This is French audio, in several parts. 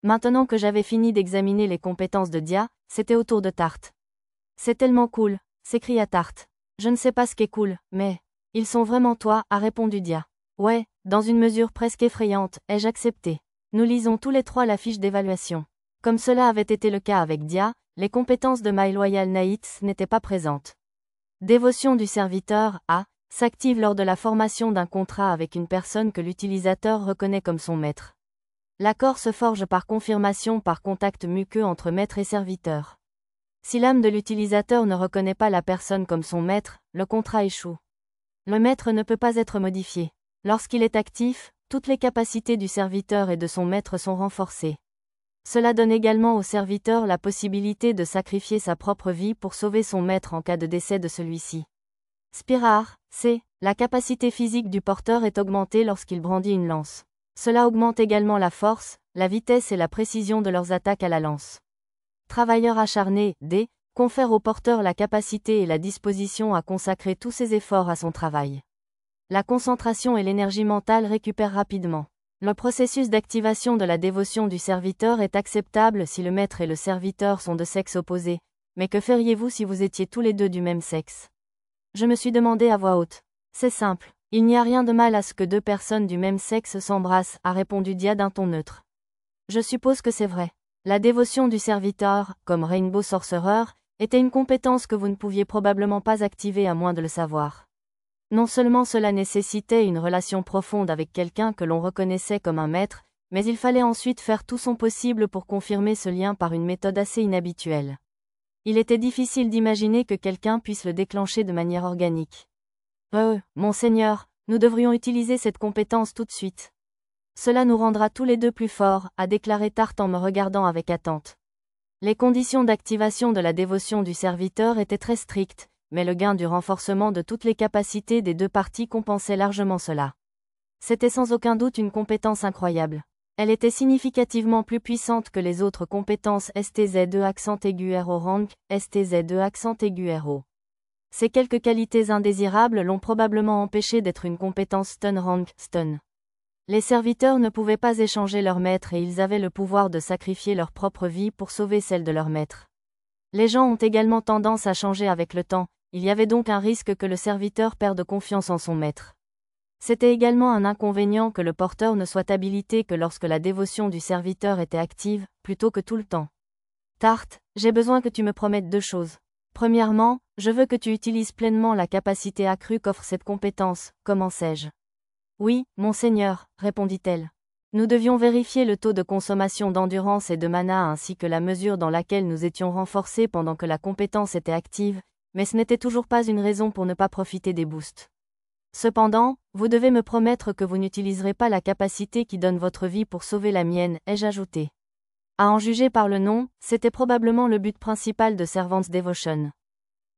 Maintenant que j'avais fini d'examiner les compétences de Dia, c'était au tour de Tarte. C'est tellement cool, s'écria Tarte. Je ne sais pas ce qu'est cool, mais... Ils sont vraiment toi, a répondu Dia. Ouais, dans une mesure presque effrayante, ai-je accepté. Nous lisons tous les trois la fiche d'évaluation. Comme cela avait été le cas avec Dia, les compétences de My Loyal Knights n'étaient pas présentes. Dévotion du serviteur, A, s'active lors de la formation d'un contrat avec une personne que l'utilisateur reconnaît comme son maître. L'accord se forge par confirmation par contact muqueux entre maître et serviteur. Si l'âme de l'utilisateur ne reconnaît pas la personne comme son maître, le contrat échoue. Le maître ne peut pas être modifié. Lorsqu'il est actif, toutes les capacités du serviteur et de son maître sont renforcées. Cela donne également au serviteur la possibilité de sacrifier sa propre vie pour sauver son maître en cas de décès de celui-ci. Spirar, C. La capacité physique du porteur est augmentée lorsqu'il brandit une lance. Cela augmente également la force, la vitesse et la précision de leurs attaques à la lance. Travailleur acharné, D. Confère au porteur la capacité et la disposition à consacrer tous ses efforts à son travail. La concentration et l'énergie mentale récupèrent rapidement. Le processus d'activation de la dévotion du serviteur est acceptable si le maître et le serviteur sont de sexe opposé, mais que feriez-vous si vous étiez tous les deux du même sexe? Je me suis demandé à voix haute. C'est simple, il n'y a rien de mal à ce que deux personnes du même sexe s'embrassent, a répondu Dia d'un ton neutre. Je suppose que c'est vrai. La dévotion du serviteur, comme Rainbow Sorcerer, était une compétence que vous ne pouviez probablement pas activer à moins de le savoir. Non seulement cela nécessitait une relation profonde avec quelqu'un que l'on reconnaissait comme un maître, mais il fallait ensuite faire tout son possible pour confirmer ce lien par une méthode assez inhabituelle. Il était difficile d'imaginer que quelqu'un puisse le déclencher de manière organique. Monseigneur, nous devrions utiliser cette compétence tout de suite. Cela nous rendra tous les deux plus forts, a déclaré Tarte en me regardant avec attente. Les conditions d'activation de la dévotion du serviteur étaient très strictes, mais le gain du renforcement de toutes les capacités des deux parties compensait largement cela. C'était sans aucun doute une compétence incroyable. Elle était significativement plus puissante que les autres compétences STZ2 accent aigu RO rank, STZ2 accent aigu RO. Ces quelques qualités indésirables l'ont probablement empêché d'être une compétence stun rank, stun. Les serviteurs ne pouvaient pas échanger leur maître et ils avaient le pouvoir de sacrifier leur propre vie pour sauver celle de leur maître. Les gens ont également tendance à changer avec le temps, il y avait donc un risque que le serviteur perde confiance en son maître. C'était également un inconvénient que le porteur ne soit habilité que lorsque la dévotion du serviteur était active, plutôt que tout le temps. Tarte, j'ai besoin que tu me promettes deux choses. Premièrement, je veux que tu utilises pleinement la capacité accrue qu'offre cette compétence, comment sais-je? Oui, monseigneur, répondit-elle. Nous devions vérifier le taux de consommation d'endurance et de mana ainsi que la mesure dans laquelle nous étions renforcés pendant que la compétence était active, mais ce n'était toujours pas une raison pour ne pas profiter des boosts. Cependant, vous devez me promettre que vous n'utiliserez pas la capacité qui donne votre vie pour sauver la mienne, ai-je ajouté. À en juger par le nom, c'était probablement le but principal de Servant's Devotion.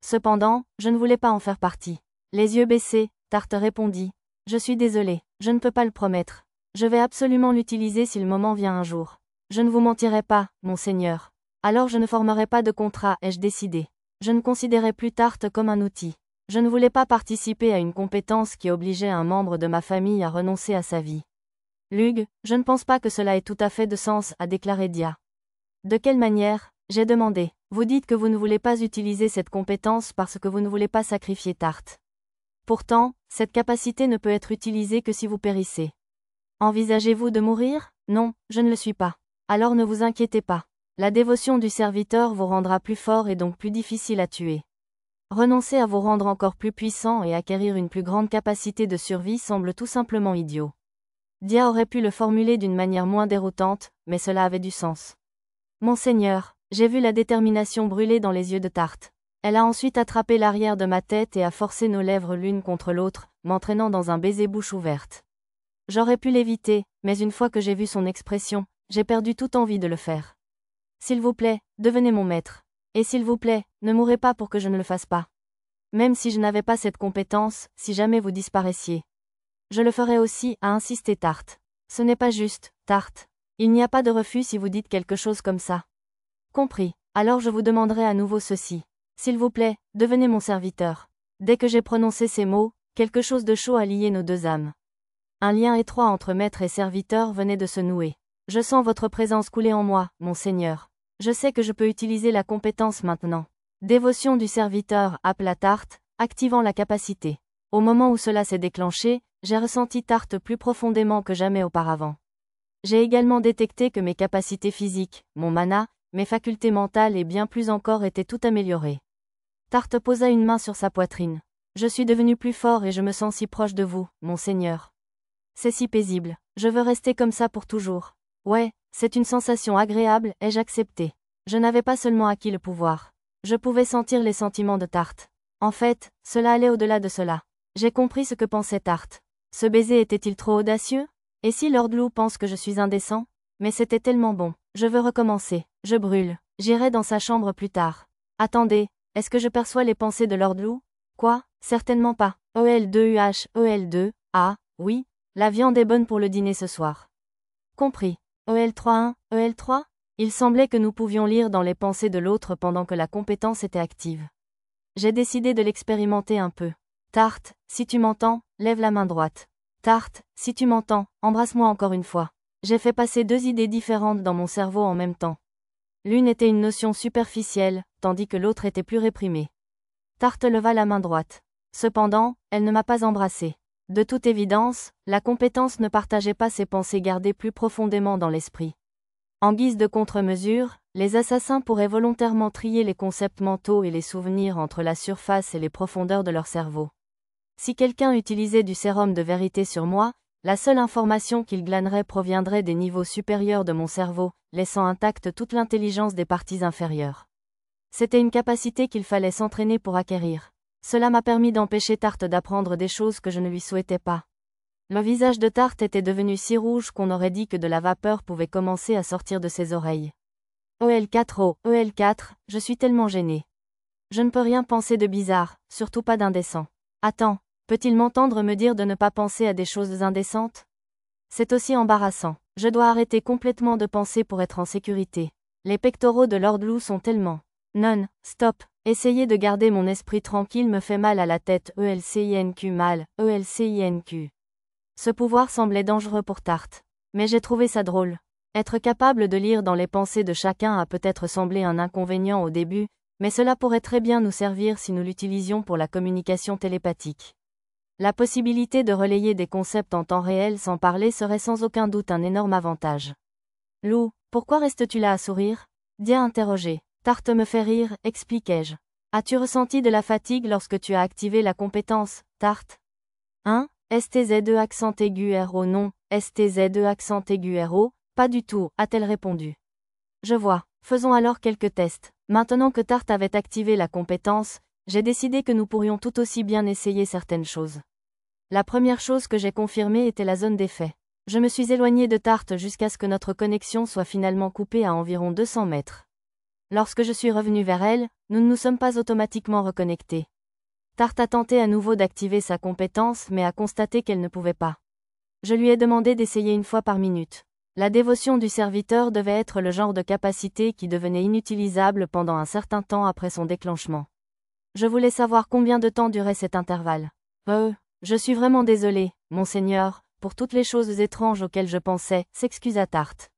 Cependant, je ne voulais pas en faire partie. Les yeux baissés, Tarte répondit. Je suis désolé, je ne peux pas le promettre. Je vais absolument l'utiliser si le moment vient un jour. Je ne vous mentirai pas, monseigneur. Alors je ne formerai pas de contrat, ai-je décidé. Je ne considérais plus Tarte comme un outil. Je ne voulais pas participer à une compétence qui obligeait un membre de ma famille à renoncer à sa vie. Lug, je ne pense pas que cela ait tout à fait de sens, a déclaré Dia. De quelle manière? J'ai demandé. Vous dites que vous ne voulez pas utiliser cette compétence parce que vous ne voulez pas sacrifier Tarte. Pourtant, cette capacité ne peut être utilisée que si vous périssez. Envisagez-vous de mourir? Non, je ne le suis pas. Alors ne vous inquiétez pas. La dévotion du serviteur vous rendra plus fort et donc plus difficile à tuer. Renoncer à vous rendre encore plus puissant et acquérir une plus grande capacité de survie semble tout simplement idiot. Dia aurait pu le formuler d'une manière moins déroutante, mais cela avait du sens. Monseigneur, j'ai vu la détermination brûler dans les yeux de Tarte. Elle a ensuite attrapé l'arrière de ma tête et a forcé nos lèvres l'une contre l'autre, m'entraînant dans un baiser bouche ouverte. J'aurais pu l'éviter, mais une fois que j'ai vu son expression, j'ai perdu toute envie de le faire. S'il vous plaît, devenez mon maître. Et s'il vous plaît, ne mourrez pas pour que je ne le fasse pas. Même si je n'avais pas cette compétence, si jamais vous disparaissiez. Je le ferai aussi, a insisté Tarte. Ce n'est pas juste, Tarte. Il n'y a pas de refus si vous dites quelque chose comme ça. Compris. Alors je vous demanderai à nouveau ceci. S'il vous plaît, devenez mon serviteur. Dès que j'ai prononcé ces mots, quelque chose de chaud a lié nos deux âmes. Un lien étroit entre maître et serviteur venait de se nouer. Je sens votre présence couler en moi, mon Seigneur. Je sais que je peux utiliser la compétence maintenant. Dévotion du serviteur, appela Tarth, activant la capacité. Au moment où cela s'est déclenché, j'ai ressenti Tarth plus profondément que jamais auparavant. J'ai également détecté que mes capacités physiques, mon mana, mes facultés mentales et bien plus encore étaient tout améliorées. Tarth posa une main sur sa poitrine. Je suis devenu plus fort et je me sens si proche de vous, mon Seigneur. C'est si paisible. Je veux rester comme ça pour toujours. Ouais, c'est une sensation agréable, ai-je accepté. Je n'avais pas seulement acquis le pouvoir. Je pouvais sentir les sentiments de Tarth. En fait, cela allait au-delà de cela. J'ai compris ce que pensait Tarth. Ce baiser était-il trop audacieux? Et si Lord Lou pense que je suis indécent? Mais c'était tellement bon. Je veux recommencer. Je brûle. J'irai dans sa chambre plus tard. Attendez, est-ce que je perçois les pensées de Lord Lou? Quoi? Certainement pas. OL2UH, OL2, ah, oui, la viande est bonne pour le dîner ce soir. Compris. OL31, OL3? Il semblait que nous pouvions lire dans les pensées de l'autre pendant que la compétence était active. J'ai décidé de l'expérimenter un peu. Tarth, si tu m'entends, lève la main droite. Tarth, si tu m'entends, embrasse-moi encore une fois. J'ai fait passer deux idées différentes dans mon cerveau en même temps. L'une était une notion superficielle, tandis que l'autre était plus réprimée. Tarth leva la main droite. Cependant, elle ne m'a pas embrassé. De toute évidence, la compétence ne partageait pas ses pensées gardées plus profondément dans l'esprit. En guise de contre-mesure, les assassins pourraient volontairement trier les concepts mentaux et les souvenirs entre la surface et les profondeurs de leur cerveau. Si quelqu'un utilisait du sérum de vérité sur moi, la seule information qu'il glanerait proviendrait des niveaux supérieurs de mon cerveau, laissant intacte toute l'intelligence des parties inférieures. C'était une capacité qu'il fallait s'entraîner pour acquérir. Cela m'a permis d'empêcher Tarth d'apprendre des choses que je ne lui souhaitais pas. Le visage de Tarth était devenu si rouge qu'on aurait dit que de la vapeur pouvait commencer à sortir de ses oreilles. OL4, OL4, je suis tellement gêné. Je ne peux rien penser de bizarre, surtout pas d'indécent. Attends, peut-il m'entendre me dire de ne pas penser à des choses indécentes? C'est aussi embarrassant. Je dois arrêter complètement de penser pour être en sécurité. Les pectoraux de Lord Lou sont tellement... Non, stop, essayer de garder mon esprit tranquille me fait mal à la tête, ELCINQ mal, ELCINQ. Ce pouvoir semblait dangereux pour Tarth. Mais j'ai trouvé ça drôle. Être capable de lire dans les pensées de chacun a peut-être semblé un inconvénient au début, mais cela pourrait très bien nous servir si nous l'utilisions pour la communication télépathique. La possibilité de relayer des concepts en temps réel sans parler serait sans aucun doute un énorme avantage. Lou, pourquoi restes-tu là à sourire? Dia interrogé. Tarth me fait rire, expliquai-je. As-tu ressenti de la fatigue lorsque tu as activé la compétence, Tarth? Hein? STZ2 accent aigu RO non, STZ2 accent aigu RO, pas du tout, a-t-elle répondu. Je vois, faisons alors quelques tests. Maintenant que Tarth avait activé la compétence, j'ai décidé que nous pourrions tout aussi bien essayer certaines choses. La première chose que j'ai confirmée était la zone d'effet. Je me suis éloigné de Tarth jusqu'à ce que notre connexion soit finalement coupée à environ 200 mètres. Lorsque je suis revenu vers elle, nous ne nous sommes pas automatiquement reconnectés. Tarth a tenté à nouveau d'activer sa compétence mais a constaté qu'elle ne pouvait pas. Je lui ai demandé d'essayer une fois par minute. La dévotion du serviteur devait être le genre de capacité qui devenait inutilisable pendant un certain temps après son déclenchement. Je voulais savoir combien de temps durait cet intervalle. Je suis vraiment désolé, monseigneur, pour toutes les choses étranges auxquelles je pensais, s'excusa Tarth.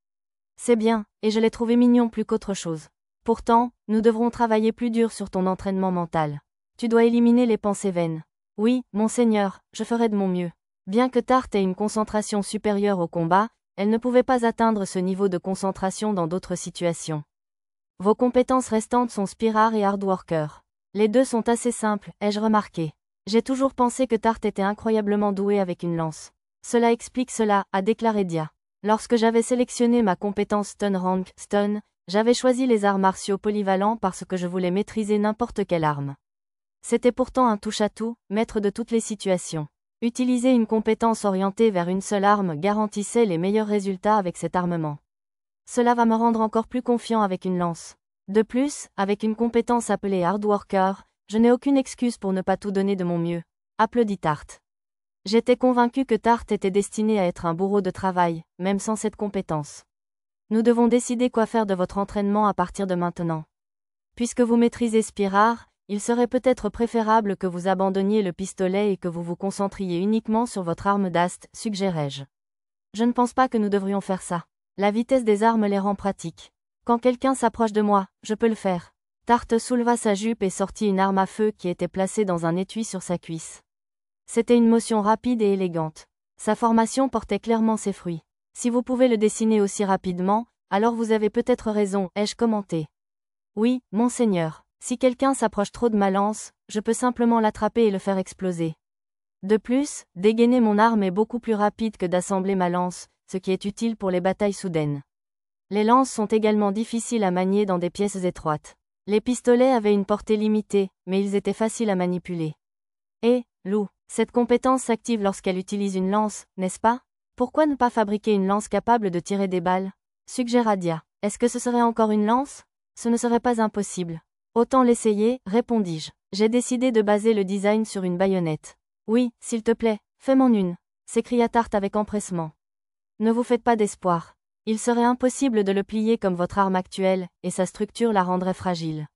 C'est bien, et je l'ai trouvé mignon plus qu'autre chose. Pourtant, nous devrons travailler plus dur sur ton entraînement mental. Tu dois éliminer les pensées vaines. Oui, monseigneur, je ferai de mon mieux. Bien que Tarth ait une concentration supérieure au combat, elle ne pouvait pas atteindre ce niveau de concentration dans d'autres situations. Vos compétences restantes sont Spirar et Hardworker. Les deux sont assez simples, ai-je remarqué. J'ai toujours pensé que Tarth était incroyablement doué avec une lance. Cela explique cela, a déclaré Dia. Lorsque j'avais sélectionné ma compétence Stun Rank, Stun, j'avais choisi les arts martiaux polyvalents parce que je voulais maîtriser n'importe quelle arme. C'était pourtant un touche-à-tout, maître de toutes les situations. Utiliser une compétence orientée vers une seule arme garantissait les meilleurs résultats avec cet armement. Cela va me rendre encore plus confiant avec une lance. De plus, avec une compétence appelée Hardworker, je n'ai aucune excuse pour ne pas tout donner de mon mieux. Applaudit Tarth. J'étais convaincu que Tarth était destiné à être un bourreau de travail, même sans cette compétence. Nous devons décider quoi faire de votre entraînement à partir de maintenant. Puisque vous maîtrisez Spirar, il serait peut-être préférable que vous abandonniez le pistolet et que vous vous concentriez uniquement sur votre arme d'ast, suggérai-je. Je ne pense pas que nous devrions faire ça. La vitesse des armes les rend pratiques. Quand quelqu'un s'approche de moi, je peux le faire. Tarte souleva sa jupe et sortit une arme à feu qui était placée dans un étui sur sa cuisse. C'était une motion rapide et élégante. Sa formation portait clairement ses fruits. Si vous pouvez le dessiner aussi rapidement, alors vous avez peut-être raison, ai-je commenté. Oui, monseigneur. Si quelqu'un s'approche trop de ma lance, je peux simplement l'attraper et le faire exploser. De plus, dégainer mon arme est beaucoup plus rapide que d'assembler ma lance, ce qui est utile pour les batailles soudaines. Les lances sont également difficiles à manier dans des pièces étroites. Les pistolets avaient une portée limitée, mais ils étaient faciles à manipuler. Et, Lou, cette compétence s'active lorsqu'elle utilise une lance, n'est-ce pas? Pourquoi ne pas fabriquer une lance capable de tirer des balles? Suggéra Dia. Est-ce que ce serait encore une lance? Ce ne serait pas impossible. Autant l'essayer, répondis-je. J'ai décidé de baser le design sur une baïonnette. Oui, s'il te plaît, fais-m'en une, s'écria Tarte avec empressement. Ne vous faites pas d'espoir. Il serait impossible de le plier comme votre arme actuelle, et sa structure la rendrait fragile.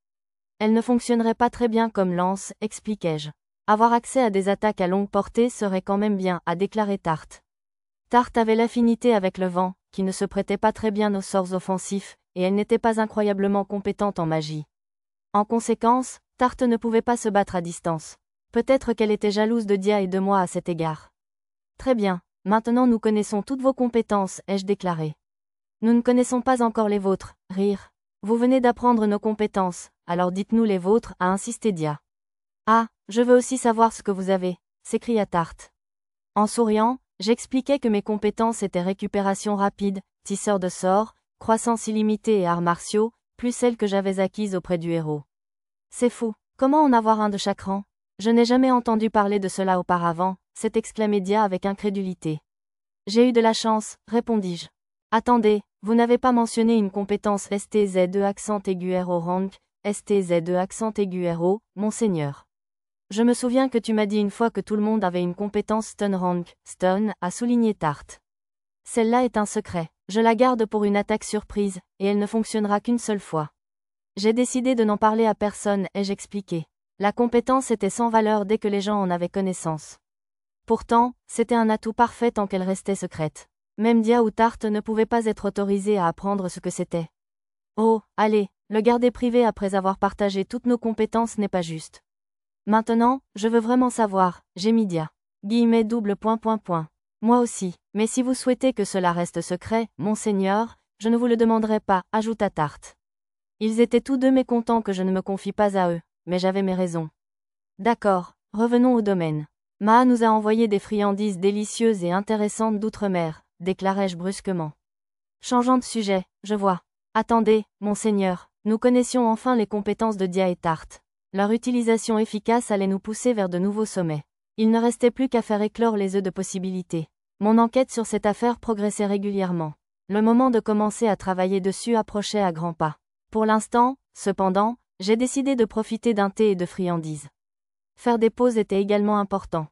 Elle ne fonctionnerait pas très bien comme lance, expliquai-je. Avoir accès à des attaques à longue portée serait quand même bien, a déclaré Tarte. Tarte avait l'affinité avec le vent, qui ne se prêtait pas très bien aux sorts offensifs, et elle n'était pas incroyablement compétente en magie. En conséquence, Tarte ne pouvait pas se battre à distance. Peut-être qu'elle était jalouse de Dia et de moi à cet égard. Très bien, maintenant nous connaissons toutes vos compétences, ai-je déclaré. Nous ne connaissons pas encore les vôtres, rire. Vous venez d'apprendre nos compétences, alors dites-nous les vôtres, a insisté Dia. Ah, je veux aussi savoir ce que vous avez, s'écria Tarte. En souriant, j'expliquai que mes compétences étaient récupération rapide, tisseur de sorts, croissance illimitée et arts martiaux, plus celles que j'avais acquises auprès du héros. C'est fou, comment en avoir un de chaque rang? Je n'ai jamais entendu parler de cela auparavant, s'est exclamé Dia avec incrédulité. J'ai eu de la chance, répondis-je. Attendez, vous n'avez pas mentionné une compétence STZ2 accent aigu RO rank, STZ2 accent aigu RO, monseigneur. Je me souviens que tu m'as dit une fois que tout le monde avait une compétence stun rank, stun, a souligné Tarte. Celle-là est un secret, je la garde pour une attaque surprise, et elle ne fonctionnera qu'une seule fois. J'ai décidé de n'en parler à personne, ai-je expliqué. La compétence était sans valeur dès que les gens en avaient connaissance. Pourtant, c'était un atout parfait tant qu'elle restait secrète. Même Dia ou Tarte ne pouvaient pas être autorisés à apprendre ce que c'était. Oh, allez, le garder privé après avoir partagé toutes nos compétences n'est pas juste. Maintenant, je veux vraiment savoir, gémit Dia. Double point. Moi aussi, mais si vous souhaitez que cela reste secret, monseigneur, je ne vous le demanderai pas, ajouta Tarte. Ils étaient tous deux mécontents que je ne me confie pas à eux, mais j'avais mes raisons. D'accord, revenons au domaine. Maa nous a envoyé des friandises délicieuses et intéressantes d'outre-mer, déclarai-je brusquement. Changeant de sujet, je vois. Attendez, monseigneur, nous connaissions enfin les compétences de Dia et Tarte. Leur utilisation efficace allait nous pousser vers de nouveaux sommets. Il ne restait plus qu'à faire éclore les œufs de possibilités. Mon enquête sur cette affaire progressait régulièrement. Le moment de commencer à travailler dessus approchait à grands pas. Pour l'instant, cependant, j'ai décidé de profiter d'un thé et de friandises. Faire des pauses était également important.